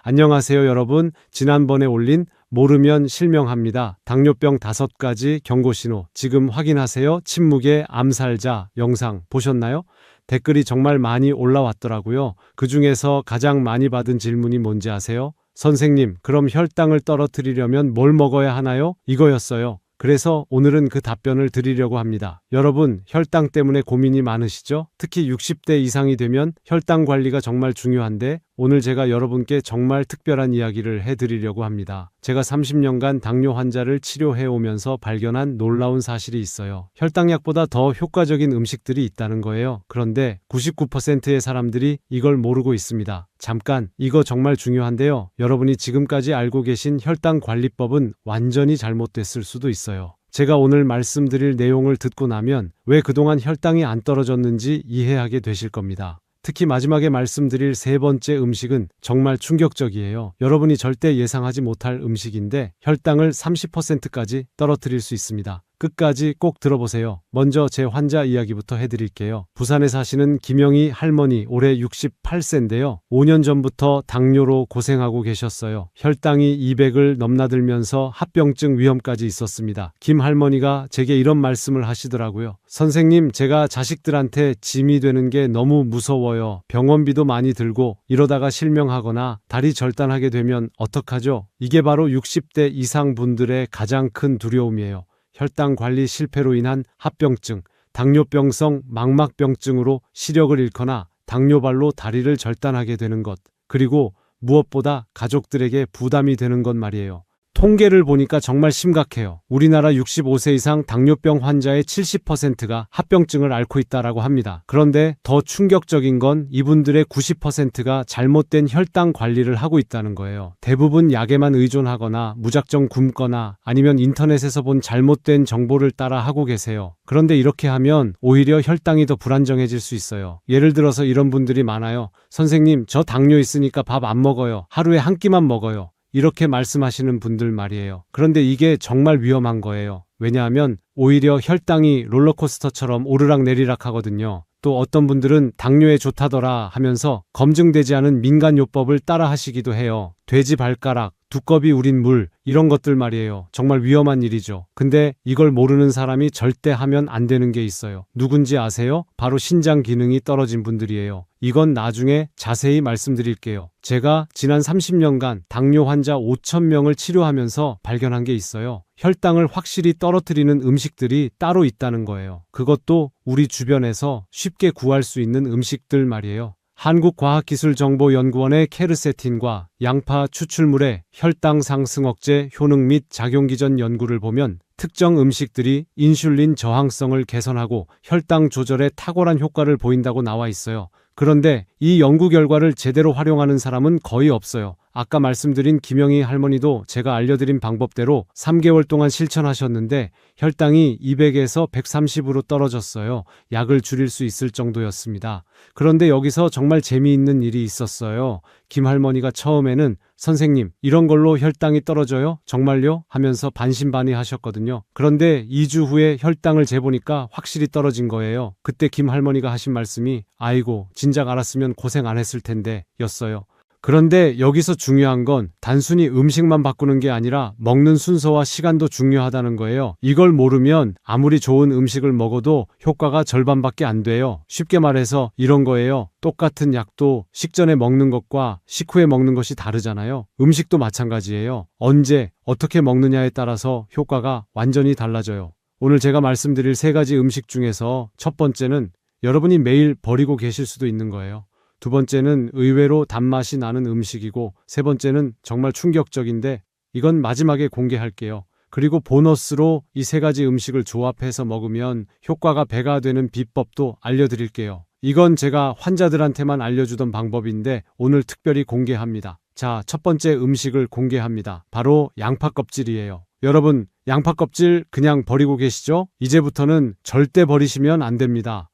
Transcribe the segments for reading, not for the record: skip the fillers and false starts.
안녕하세요, 여러분. 지난번에 올린 모르면 실명합니다. 당뇨병 5가지 경고신호. 지금 확인하세요. 침묵의 암살자 영상 보셨나요? 댓글이 정말 많이 올라왔더라고요. 그 중에서 가장 많이 받은 질문이 뭔지 아세요? 선생님, 그럼 혈당을 떨어뜨리려면 뭘 먹어야 하나요? 이거였어요. 그래서 오늘은 그 답변을 드리려고 합니다. 여러분, 혈당 때문에 고민이 많으시죠? 특히 60대 이상이 되면 혈당 관리가 정말 중요한데 오늘 제가 여러분께 정말 특별한 이야기를 해드리려고 합니다. 제가 30년간 당뇨 환자를 치료해 오면서 발견한 놀라운 사실이 있어요. 혈당약보다 더 효과적인 음식들이 있다는 거예요. 그런데 99%의 사람들이 이걸 모르고 있습니다. 잠깐, 이거 정말 중요한데요. 여러분이 지금까지 알고 계신 혈당 관리법은 완전히 잘못됐을 수도 있어요. 제가 오늘 말씀드릴 내용을 듣고 나면 왜 그동안 혈당이 안 떨어졌는지 이해하게 되실 겁니다. 특히 마지막에 말씀드릴 3번째 음식은 정말 충격적이에요. 여러분이 절대 예상하지 못할 음식인데 혈당을 30%까지 떨어뜨릴 수 있습니다. 끝까지 꼭 들어보세요. 먼저 제 환자 이야기부터 해드릴게요. 부산에 사시는 김영희 할머니, 올해 68세인데요. 5년 전부터 당뇨로 고생하고 계셨어요. 혈당이 200을 넘나들면서 합병증 위험까지 있었습니다. 김 할머니가 제게 이런 말씀을 하시더라고요. 선생님, 제가 자식들한테 짐이 되는 게 너무 무서워요. 병원비도 많이 들고 이러다가 실명하거나 다리 절단하게 되면 어떡하죠? 이게 바로 60대 이상 분들의 가장 큰 두려움이에요. 혈당 관리 실패로 인한 합병증, 당뇨병성 망막병증으로 시력을 잃거나 당뇨발로 다리를 절단하게 되는 것, 그리고 무엇보다 가족들에게 부담이 되는 것 말이에요. 통계를 보니까 정말 심각해요. 우리나라 65세 이상 당뇨병 환자의 70%가 합병증을 앓고 있다고 합니다. 그런데 더 충격적인 건 이분들의 90%가 잘못된 혈당 관리를 하고 있다는 거예요. 대부분 약에만 의존하거나 무작정 굶거나 아니면 인터넷에서 본 잘못된 정보를 따라 하고 계세요. 그런데 이렇게 하면 오히려 혈당이 더 불안정해질 수 있어요. 예를 들어서 이런 분들이 많아요. 선생님, 저 당뇨 있으니까 밥 안 먹어요. 하루에 한 끼만 먹어요. 이렇게 말씀하시는 분들 말이에요. 그런데 이게 정말 위험한 거예요. 왜냐하면 오히려 혈당이 롤러코스터처럼 오르락내리락 하거든요. 또 어떤 분들은 당뇨에 좋다더라 하면서 검증되지 않은 민간요법을 따라 하시기도 해요. 돼지 발가락, 두꺼비 우린 물, 이런 것들 말이에요. 정말 위험한 일이죠. 근데 이걸 모르는 사람이 절대 하면 안 되는 게 있어요. 누군지 아세요? 바로 신장 기능이 떨어진 분들이에요. 이건 나중에 자세히 말씀드릴게요. 제가 지난 30년간 당뇨 환자 5,000명을 치료하면서 발견한 게 있어요. 혈당을 확실히 떨어뜨리는 음식들이 따로 있다는 거예요. 그것도 우리 주변에서 쉽게 구할 수 있는 음식들 말이에요. 한국과학기술정보연구원의 케르세틴과 양파 추출물의 혈당 상승 억제 효능 및 작용 기전 연구를 보면 특정 음식들이 인슐린 저항성을 개선하고 혈당 조절에 탁월한 효과를 보인다고 나와 있어요. 그런데 이 연구 결과를 제대로 활용하는 사람은 거의 없어요. 아까 말씀드린 김영희 할머니도 제가 알려드린 방법대로 3개월 동안 실천하셨는데 혈당이 200에서 130으로 떨어졌어요. 약을 줄일 수 있을 정도였습니다. 그런데 여기서 정말 재미있는 일이 있었어요. 김 할머니가 처음에는 선생님, 이런 걸로 혈당이 떨어져요? 정말요? 하면서 반신반의 하셨거든요. 그런데 2주 후에 혈당을 재보니까 확실히 떨어진 거예요. 그때 김 할머니가 하신 말씀이 아이고, 진작 알았으면 고생 안 했을 텐데 였어요. 그런데 여기서 중요한 건 단순히 음식만 바꾸는 게 아니라 먹는 순서와 시간도 중요하다는 거예요. 이걸 모르면 아무리 좋은 음식을 먹어도 효과가 절반밖에 안 돼요. 쉽게 말해서 이런 거예요. 똑같은 약도 식전에 먹는 것과 식후에 먹는 것이 다르잖아요. 음식도 마찬가지예요. 언제, 어떻게 먹느냐에 따라서 효과가 완전히 달라져요. 오늘 제가 말씀드릴 3가지 음식 중에서 첫 번째는 여러분이 매일 버리고 계실 수도 있는 거예요. 두 번째는 의외로 단맛이 나는 음식이고, 세 번째는 정말 충격적인데 이건 마지막에 공개할게요. 그리고 보너스로 이 3가지 음식을 조합해서 먹으면 효과가 배가 되는 비법도 알려드릴게요. 이건 제가 환자들한테만 알려주던 방법인데 오늘 특별히 공개합니다. 자, 첫 번째 음식을 공개합니다. 바로 양파 껍질이에요. 여러분, 양파 껍질 그냥 버리고 계시죠? 이제부터는 절대 버리시면 안 됩니다.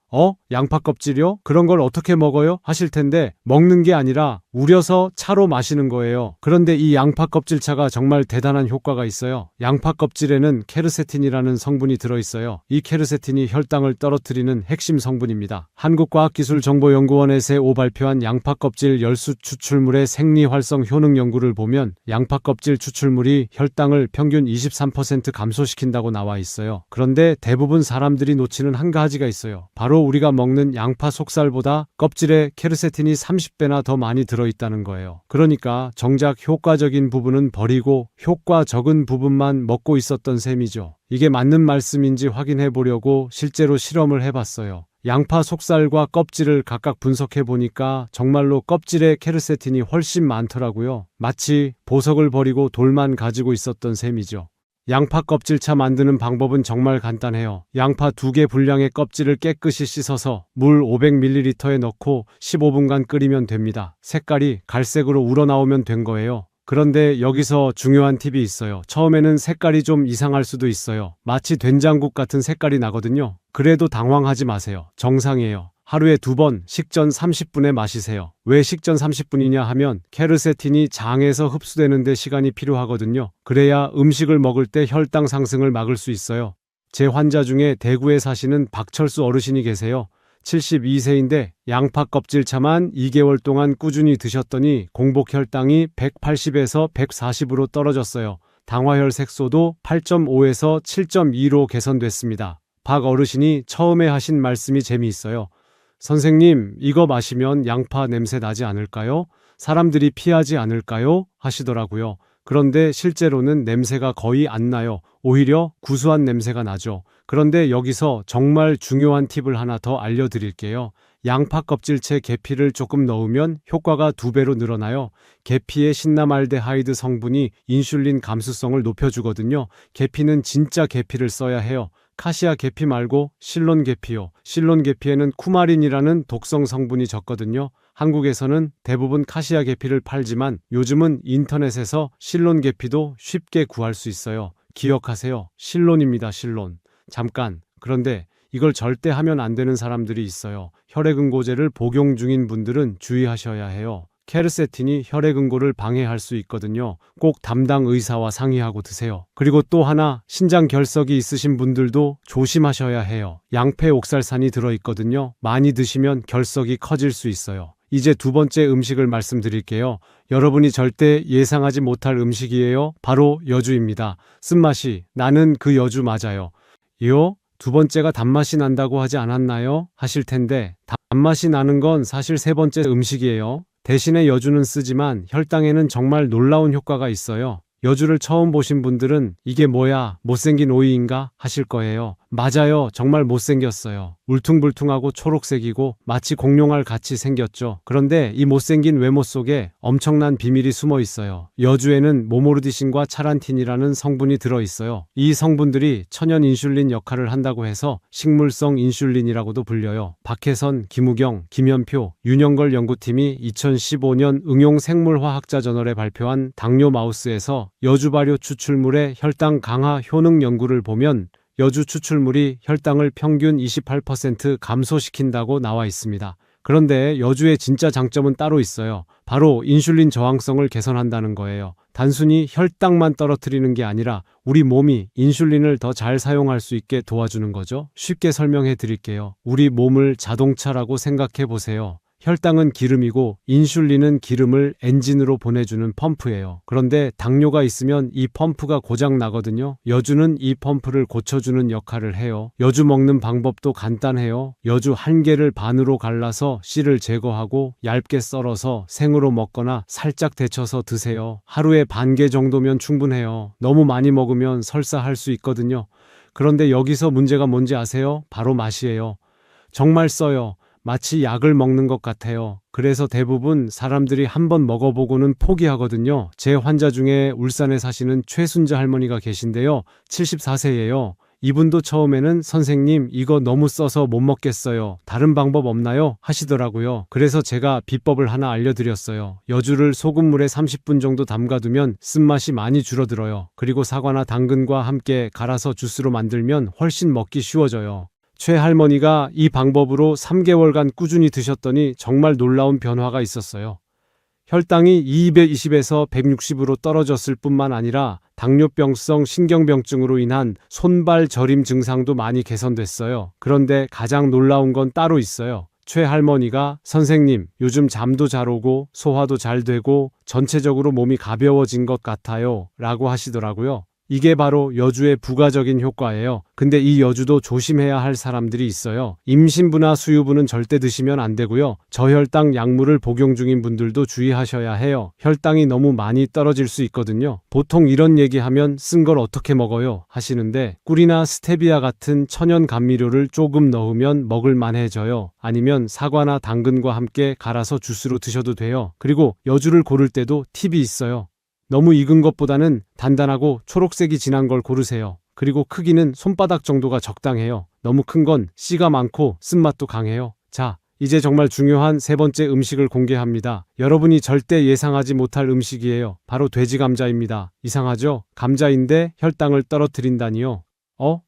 양파 껍질이요? 그런 걸 어떻게 먹어요? 하실 텐데 먹는 게 아니라 우려서 차로 마시는 거예요. 그런데 이 양파 껍질차가 정말 대단한 효과가 있어요. 양파 껍질에는 케르세틴이라는 성분이 들어있어요. 이 케르세틴이 혈당을 떨어뜨리는 핵심 성분입니다. 한국과학기술정보연구원에서 발표한 양파 껍질 열수 추출물의 생리활성 효능 연구를 보면 양파 껍질 추출물이 혈당을 평균 23% 감소시킨다고 나와 있어요. 그런데 대부분 사람들이 놓치는 한 가지가 있어요. 바로 우리가 먹는 양파 속살보다 껍질에 케르세틴이 30배나 더 많이 들어있다는 거예요. 그러니까 정작 효과적인 부분은 버리고 효과 적은 부분만 먹고 있었던 셈이죠. 이게 맞는 말씀인지 확인해 보려고 실제로 실험을 해봤어요. 양파 속살과 껍질을 각각 분석해 보니까 정말로 껍질에 케르세틴이 훨씬 많더라고요. 마치 보석을 버리고 돌만 가지고 있었던 셈이죠. 양파 껍질차 만드는 방법은 정말 간단해요. 양파 2개 분량의 껍질을 깨끗이 씻어서 물 500ml에 넣고 15분간 끓이면 됩니다. 색깔이 갈색으로 우러나오면 된 거예요. 그런데 여기서 중요한 팁이 있어요. 처음에는 색깔이 좀 이상할 수도 있어요. 마치 된장국 같은 색깔이 나거든요. 그래도 당황하지 마세요. 정상이에요. 하루에 2번 식전 30분에 마시세요. 왜 식전 30분이냐 하면 케르세틴이 장에서 흡수되는데 시간이 필요하거든요. 그래야 음식을 먹을 때 혈당 상승을 막을 수 있어요. 제 환자 중에 대구에 사시는 박철수 어르신이 계세요. 72세인데 양파 껍질차만 2개월 동안 꾸준히 드셨더니 공복 혈당이 180에서 140으로 떨어졌어요. 당화혈 색소도 8.5에서 7.2로 개선됐습니다. 박 어르신이 처음에 하신 말씀이 재미있어요. 선생님, 이거 마시면 양파 냄새 나지 않을까요? 사람들이 피하지 않을까요? 하시더라고요. 그런데 실제로는 냄새가 거의 안 나요. 오히려 구수한 냄새가 나죠. 그런데 여기서 정말 중요한 팁을 하나 더 알려드릴게요. 양파 껍질째 계피를 조금 넣으면 효과가 2배로 늘어나요. 계피의 신라말데하이드 성분이 인슐린 감수성을 높여주거든요. 계피는 진짜 계피를 써야 해요. 카시아 계피 말고 실론 계피요. 실론 계피에는 쿠마린이라는 독성 성분이 적거든요. 한국에서는 대부분 카시아 계피를 팔지만 요즘은 인터넷에서 실론 계피도 쉽게 구할 수 있어요. 기억하세요. 실론입니다. 실론. 잠깐. 그런데 이걸 절대 하면 안 되는 사람들이 있어요. 혈액응고제를 복용 중인 분들은 주의하셔야 해요. 케르세틴이 혈액응고를 방해할 수 있거든요. 꼭 담당 의사와 상의하고 드세요. 그리고 또 하나, 신장 결석이 있으신 분들도 조심하셔야 해요. 양패 옥살산이 들어있거든요. 많이 드시면 결석이 커질 수 있어요. 이제 2번째 음식을 말씀드릴게요. 여러분이 절대 예상하지 못할 음식이에요. 바로 여주입니다. 쓴맛이 나는 그 여주 맞아요. 2번째가 단맛이 난다고 하지 않았나요? 하실 텐데 단맛이 나는 건 사실 3번째 음식이에요. 대신에 여주는 쓰지만 혈당에는 정말 놀라운 효과가 있어요. 여주를 처음 보신 분들은 이게 뭐야, 못생긴 오이인가 하실 거예요. 맞아요. 정말 못생겼어요. 울퉁불퉁하고 초록색이고 마치 공룡알 같이 생겼죠. 그런데 이 못생긴 외모 속에 엄청난 비밀이 숨어 있어요. 여주에는 모모르디신과 차란틴이라는 성분이 들어있어요. 이 성분들이 천연 인슐린 역할을 한다고 해서 식물성 인슐린이라고도 불려요. 박혜선, 김우경, 김현표, 윤영걸 연구팀이 2015년 응용생물화학자 저널에 발표한 당뇨 마우스에서 여주 발효 추출물의 혈당 강화 효능 연구를 보면 여주 추출물이 혈당을 평균 28% 감소시킨다고 나와 있습니다. 그런데 여주의 진짜 장점은 따로 있어요. 바로 인슐린 저항성을 개선한다는 거예요. 단순히 혈당만 떨어뜨리는 게 아니라 우리 몸이 인슐린을 더 잘 사용할 수 있게 도와주는 거죠. 쉽게 설명해 드릴게요. 우리 몸을 자동차라고 생각해 보세요. 혈당은 기름이고 인슐린은 기름을 엔진으로 보내주는 펌프예요. 그런데 당뇨가 있으면 이 펌프가 고장 나거든요. 여주는 이 펌프를 고쳐주는 역할을 해요. 여주 먹는 방법도 간단해요. 여주 1개를 반으로 갈라서 씨를 제거하고 얇게 썰어서 생으로 먹거나 살짝 데쳐서 드세요. 하루에 반 개 정도면 충분해요. 너무 많이 먹으면 설사할 수 있거든요. 그런데 여기서 문제가 뭔지 아세요? 바로 맛이에요. 정말 써요. 마치 약을 먹는 것 같아요. 그래서 대부분 사람들이 한번 먹어보고는 포기하거든요. 제 환자 중에 울산에 사시는 최순자 할머니가 계신데요. 74세예요. 이분도 처음에는 선생님 이거 너무 써서 못 먹겠어요. 다른 방법 없나요? 하시더라고요. 그래서 제가 비법을 하나 알려드렸어요. 여주를 소금물에 30분 정도 담가두면 쓴맛이 많이 줄어들어요. 그리고 사과나 당근과 함께 갈아서 주스로 만들면 훨씬 먹기 쉬워져요. 최 할머니가 이 방법으로 3개월간 꾸준히 드셨더니 정말 놀라운 변화가 있었어요. 혈당이 220에서 160으로 떨어졌을 뿐만 아니라 당뇨병성 신경병증으로 인한 손발 저림 증상도 많이 개선됐어요. 그런데 가장 놀라운 건 따로 있어요. 최할머니가 선생님, 요즘 잠도 잘 오고 소화도 잘 되고 전체적으로 몸이 가벼워진 것 같아요 라고 하시더라고요. 이게 바로 여주의 부가적인 효과예요. 근데 이 여주도 조심해야 할 사람들이 있어요. 임신부나 수유부는 절대 드시면 안 되고요. 저혈당 약물을 복용 중인 분들도 주의하셔야 해요. 혈당이 너무 많이 떨어질 수 있거든요. 보통 이런 얘기하면 쓴 걸 어떻게 먹어요? 하시는데 꿀이나 스테비아 같은 천연 감미료를 조금 넣으면 먹을 만해져요. 아니면 사과나 당근과 함께 갈아서 주스로 드셔도 돼요. 그리고 여주를 고를 때도 팁이 있어요. 너무 익은 것보다는 단단하고 초록색이 진한 걸 고르세요. 그리고 크기는 손바닥 정도가 적당해요. 너무 큰 건 씨가 많고 쓴맛도 강해요. 자, 이제 정말 중요한 세 번째 음식을 공개합니다. 여러분이 절대 예상하지 못할 음식이에요. 바로 돼지 감자입니다. 이상하죠? 감자인데 혈당을 떨어뜨린다니요.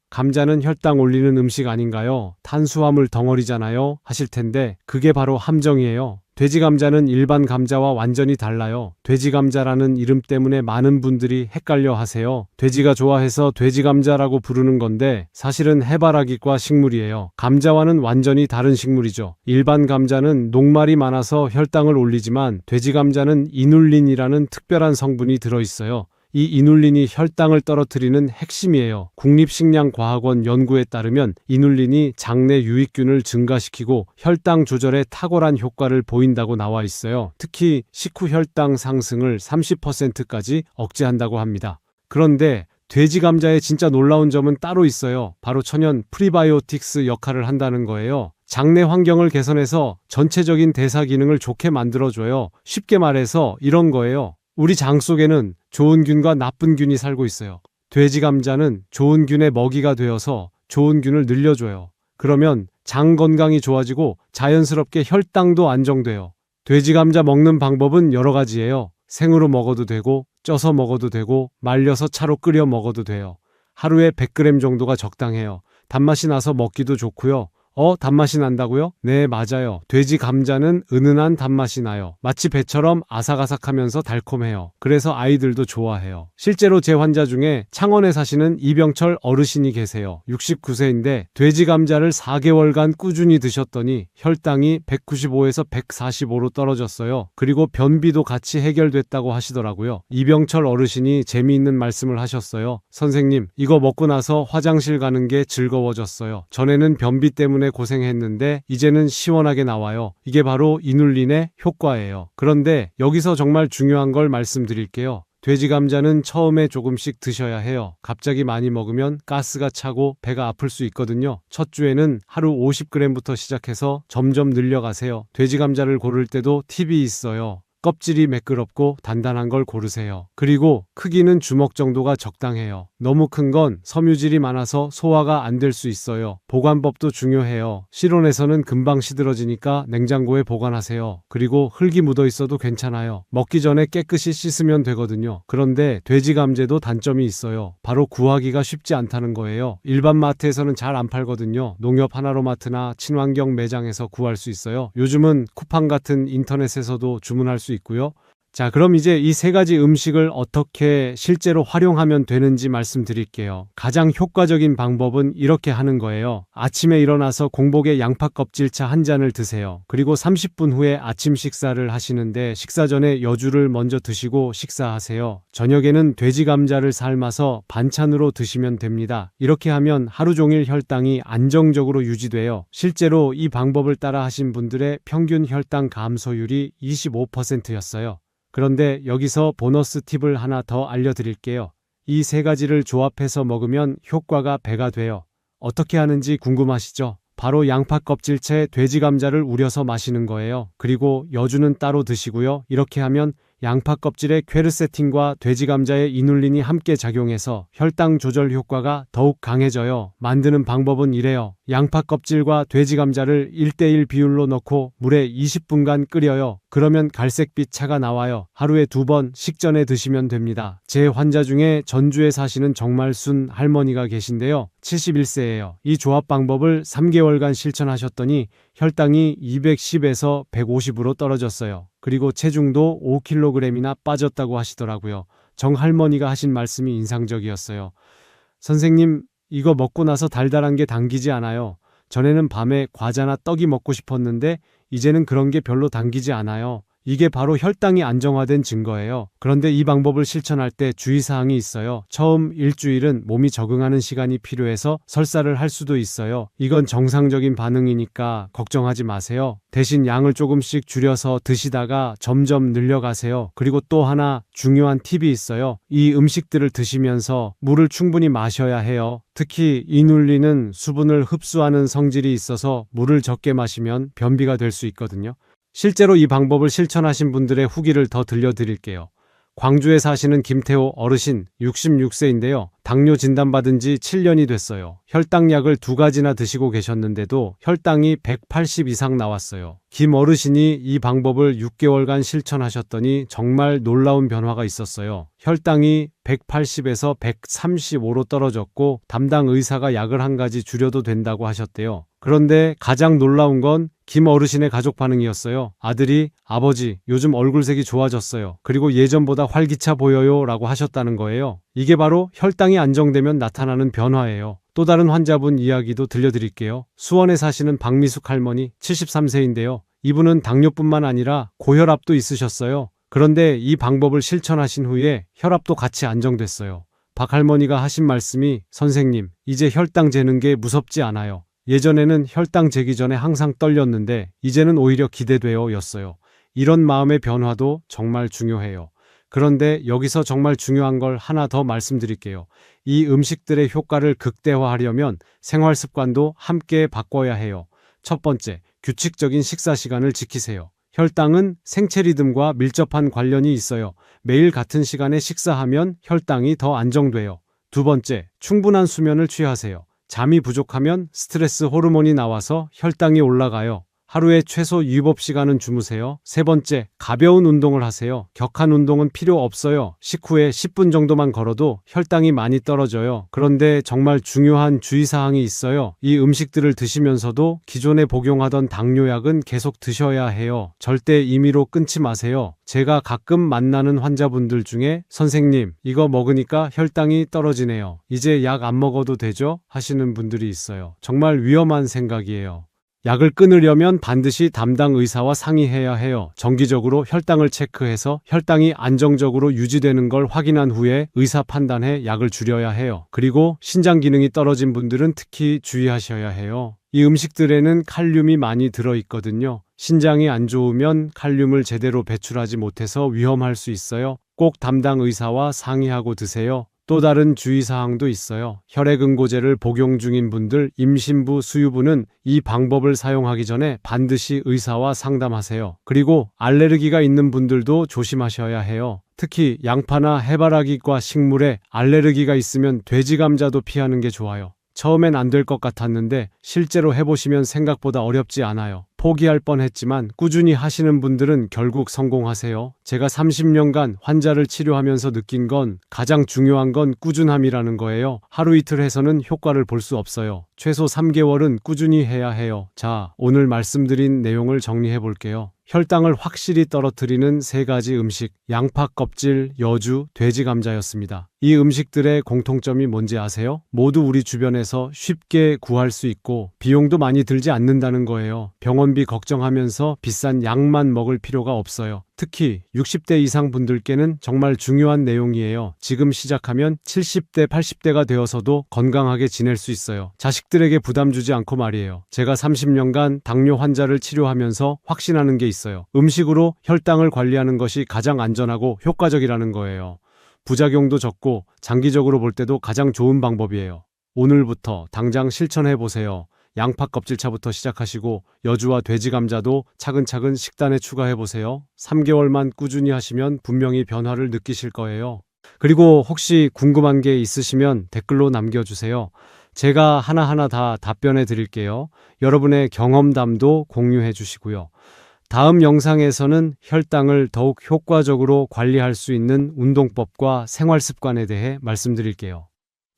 감자는 혈당 올리는 음식 아닌가요? 탄수화물 덩어리잖아요. 하실 텐데 그게 바로 함정이에요. 돼지 감자는 일반 감자와 완전히 달라요. 돼지 감자라는 이름 때문에 많은 분들이 헷갈려 하세요. 돼지가 좋아해서 돼지 감자라고 부르는 건데 사실은 해바라기과 식물이에요. 감자와는 완전히 다른 식물이죠. 일반 감자는 녹말이 많아서 혈당을 올리지만 돼지 감자는 이눌린이라는 특별한 성분이 들어있어요. 이 이눌린이 혈당을 떨어뜨리는 핵심이에요. 국립식량과학원 연구에 따르면 이눌린이 장내 유익균을 증가시키고 혈당 조절에 탁월한 효과를 보인다고 나와 있어요. 특히 식후 혈당 상승을 30%까지 억제한다고 합니다. 그런데 돼지 감자의 진짜 놀라운 점은 따로 있어요. 바로 천연 프리바이오틱스 역할을 한다는 거예요. 장내 환경을 개선해서 전체적인 대사 기능을 좋게 만들어줘요. 쉽게 말해서 이런 거예요. 우리 장 속에는 좋은 균과 나쁜 균이 살고 있어요. 돼지 감자는 좋은 균의 먹이가 되어서 좋은 균을 늘려줘요. 그러면 장 건강이 좋아지고 자연스럽게 혈당도 안정돼요. 돼지 감자 먹는 방법은 여러 가지예요. 생으로 먹어도 되고 쪄서 먹어도 되고 말려서 차로 끓여 먹어도 돼요. 하루에 100g 정도가 적당해요. 단맛이 나서 먹기도 좋고요. 단맛이 난다고요? 네, 맞아요. 돼지 감자는 은은한 단맛이 나요. 마치 배처럼 아삭아삭하면서 달콤해요. 그래서 아이들도 좋아해요. 실제로 제 환자 중에 창원에 사시는 이병철 어르신이 계세요. 69세인데 돼지 감자를 4개월간 꾸준히 드셨더니 혈당이 195에서 145로 떨어졌어요. 그리고 변비도 같이 해결됐다고 하시더라고요. 이병철 어르신이 재미있는 말씀을 하셨어요. 선생님, 이거 먹고 나서 화장실 가는 게 즐거워졌어요. 전에는 변비 때문에 고생했는데 이제는 시원하게 나와요. 이게 바로 이눌린의 효과예요. 그런데 여기서 정말 중요한 걸 말씀드릴게요. 돼지 감자는 처음에 조금씩 드셔야 해요. 갑자기 많이 먹으면 가스가 차고 배가 아플 수 있거든요. 첫 주에는 하루 50g부터 시작해서 점점 늘려가세요. 돼지 감자를 고를 때도 팁이 있어요. 껍질이 매끄럽고 단단한 걸 고르세요. 그리고 크기는 주먹 정도가 적당해요. 너무 큰 건 섬유질이 많아서 소화가 안 될 수 있어요. 보관법도 중요해요. 실온에서는 금방 시들어지니까 냉장고에 보관하세요. 그리고 흙이 묻어 있어도 괜찮아요. 먹기 전에 깨끗이 씻으면 되거든요. 그런데 돼지 감자도 단점이 있어요. 바로 구하기가 쉽지 않다는 거예요. 일반 마트에서는 잘 안 팔거든요. 농협 하나로마트나 친환경 매장에서 구할 수 있어요. 요즘은 쿠팡 같은 인터넷에서도 주문할 수 있고요. 자, 그럼 이제 이 세 가지 음식을 어떻게 실제로 활용하면 되는지 말씀드릴게요. 가장 효과적인 방법은 이렇게 하는 거예요. 아침에 일어나서 공복에 양파 껍질차 한 잔을 드세요. 그리고 30분 후에 아침 식사를 하시는데 식사 전에 여주를 먼저 드시고 식사하세요. 저녁에는 돼지 감자를 삶아서 반찬으로 드시면 됩니다. 이렇게 하면 하루 종일 혈당이 안정적으로 유지돼요. 실제로 이 방법을 따라 하신 분들의 평균 혈당 감소율이 25%였어요. 그런데 여기서 보너스 팁을 하나 더 알려드릴게요. 이 세 가지를 조합해서 먹으면 효과가 배가 돼요. 어떻게 하는지 궁금하시죠? 바로 양파 껍질채 돼지 감자를 우려서 마시는 거예요. 그리고 여주는 따로 드시고요. 이렇게 하면 양파 껍질의 퀘르세틴과 돼지 감자의 이눌린이 함께 작용해서 혈당 조절 효과가 더욱 강해져요. 만드는 방법은 이래요. 양파 껍질과 돼지 감자를 1:1 비율로 넣고 물에 20분간 끓여요. 그러면 갈색빛 차가 나와요. 하루에 2번 식전에 드시면 됩니다. 제 환자 중에 전주에 사시는 정말 순 할머니가 계신데요. 71세예요. 이 조합 방법을 3개월간 실천하셨더니 혈당이 210에서 150으로 떨어졌어요. 그리고 체중도 5kg이나 빠졌다고 하시더라고요. 정 할머니가 하신 말씀이 인상적이었어요. 선생님, 이거 먹고 나서 달달한 게 당기지 않아요. 전에는 밤에 과자나 떡이 먹고 싶었는데 이제는 그런 게 별로 당기지 않아요. 이게 바로 혈당이 안정화된 증거예요. 그런데 이 방법을 실천할 때 주의사항이 있어요. 처음 일주일은 몸이 적응하는 시간이 필요해서 설사를 할 수도 있어요. 이건 정상적인 반응이니까 걱정하지 마세요. 대신 양을 조금씩 줄여서 드시다가 점점 늘려가세요. 그리고 또 하나 중요한 팁이 있어요. 이 음식들을 드시면서 물을 충분히 마셔야 해요. 특히 이눌린은 수분을 흡수하는 성질이 있어서 물을 적게 마시면 변비가 될 수 있거든요. 실제로 이 방법을 실천하신 분들의 후기를 더 들려드릴게요. 광주에 사시는 김태호 어르신 66세인데요. 당뇨 진단받은 지 7년이 됐어요. 혈당약을 2가지나 드시고 계셨는데도 혈당이 180 이상 나왔어요. 김 어르신이 이 방법을 6개월간 실천하셨더니 정말 놀라운 변화가 있었어요. 혈당이 180에서 135로 떨어졌고 담당 의사가 약을 1가지 줄여도 된다고 하셨대요. 그런데 가장 놀라운 건 김 어르신의 가족 반응이었어요. 아들이 아버지, 요즘 얼굴색이 좋아졌어요. 그리고 예전보다 활기차 보여요 라고 하셨다는 거예요. 이게 바로 혈당이 안정되면 나타나는 변화예요. 또 다른 환자분 이야기도 들려드릴게요. 수원에 사시는 박미숙 할머니 73세인데요. 이분은 당뇨뿐만 아니라 고혈압도 있으셨어요. 그런데 이 방법을 실천하신 후에 혈압도 같이 안정됐어요. 박 할머니가 하신 말씀이 선생님, 이제 혈당 재는 게 무섭지 않아요. 예전에는 혈당 재기 전에 항상 떨렸는데 이제는 오히려 기대돼요 였어요. 이런 마음의 변화도 정말 중요해요. 그런데 여기서 정말 중요한 걸 하나 더 말씀드릴게요. 이 음식들의 효과를 극대화하려면 생활 습관도 함께 바꿔야 해요. 첫 번째, 규칙적인 식사 시간을 지키세요. 혈당은 생체 리듬과 밀접한 관련이 있어요. 매일 같은 시간에 식사하면 혈당이 더 안정돼요. 두 번째, 충분한 수면을 취하세요. 잠이 부족하면 스트레스 호르몬이 나와서 혈당이 올라가요. 하루에 최소 7시간은 주무세요. 세 번째, 가벼운 운동을 하세요. 격한 운동은 필요 없어요. 식후에 10분 정도만 걸어도 혈당이 많이 떨어져요. 그런데 정말 중요한 주의사항이 있어요. 이 음식들을 드시면서도 기존에 복용하던 당뇨약은 계속 드셔야 해요. 절대 임의로 끊지 마세요. 제가 가끔 만나는 환자분들 중에 선생님, 이거 먹으니까 혈당이 떨어지네요. 이제 약 안 먹어도 되죠? 하시는 분들이 있어요. 정말 위험한 생각이에요. 약을 끊으려면 반드시 담당 의사와 상의해야 해요. 정기적으로 혈당을 체크해서 혈당이 안정적으로 유지되는 걸 확인한 후에 의사 판단해 약을 줄여야 해요. 그리고 신장 기능이 떨어진 분들은 특히 주의하셔야 해요. 이 음식들에는 칼륨이 많이 들어있거든요. 신장이 안 좋으면 칼륨을 제대로 배출하지 못해서 위험할 수 있어요. 꼭 담당 의사와 상의하고 드세요. 또 다른 주의사항도 있어요. 혈액응고제를 복용 중인 분들, 임신부, 수유부는 이 방법을 사용하기 전에 반드시 의사와 상담하세요. 그리고 알레르기가 있는 분들도 조심하셔야 해요. 특히 양파나 해바라기과 식물에 알레르기가 있으면 돼지 감자도 피하는 게 좋아요. 처음엔 안 될 것 같았는데 실제로 해보시면 생각보다 어렵지 않아요. 포기할 뻔했지만 꾸준히 하시는 분들은 결국 성공하세요. 제가 30년간 환자를 치료하면서 느낀 건 가장 중요한 건 꾸준함이라는 거예요. 하루 이틀 해서는 효과를 볼 수 없어요. 최소 3개월은 꾸준히 해야 해요. 자, 오늘 말씀드린 내용을 정리해 볼게요. 혈당을 확실히 떨어뜨리는 3가지 음식, 양파 껍질, 여주, 돼지 감자였습니다. 이 음식들의 공통점이 뭔지 아세요? 모두 우리 주변에서 쉽게 구할 수 있고 비용도 많이 들지 않는다는 거예요. 병원비 걱정하면서 비싼 약만 먹을 필요가 없어요. 특히 60대 이상 분들께는 정말 중요한 내용이에요. 지금 시작하면 70대, 80대가 되어서도 건강하게 지낼 수 있어요. 자식들에게 부담 주지 않고 말이에요. 제가 30년간 당뇨 환자를 치료하면서 확신하는 게 있어요. 음식으로 혈당을 관리하는 것이 가장 안전하고 효과적이라는 거예요. 부작용도 적고 장기적으로 볼 때도 가장 좋은 방법이에요. 오늘부터 당장 실천해 보세요. 양파 껍질차부터 시작하시고 여주와 돼지 감자도 차근차근 식단에 추가해 보세요. 3개월만 꾸준히 하시면 분명히 변화를 느끼실 거예요. 그리고 혹시 궁금한 게 있으시면 댓글로 남겨주세요. 제가 하나하나 다 답변해 드릴게요. 여러분의 경험담도 공유해 주시고요. 다음 영상에서는 혈당을 더욱 효과적으로 관리할 수 있는 운동법과 생활 습관에 대해 말씀드릴게요.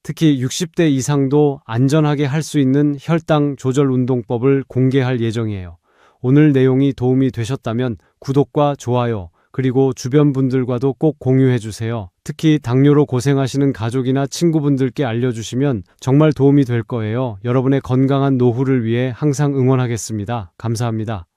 특히 60대 이상도 안전하게 할 수 있는 혈당 조절 운동법을 공개할 예정이에요. 오늘 내용이 도움이 되셨다면 구독과 좋아요, 그리고 주변 분들과도 꼭 공유해 주세요. 특히 당뇨로 고생하시는 가족이나 친구분들께 알려주시면 정말 도움이 될 거예요. 여러분의 건강한 노후를 위해 항상 응원하겠습니다. 감사합니다.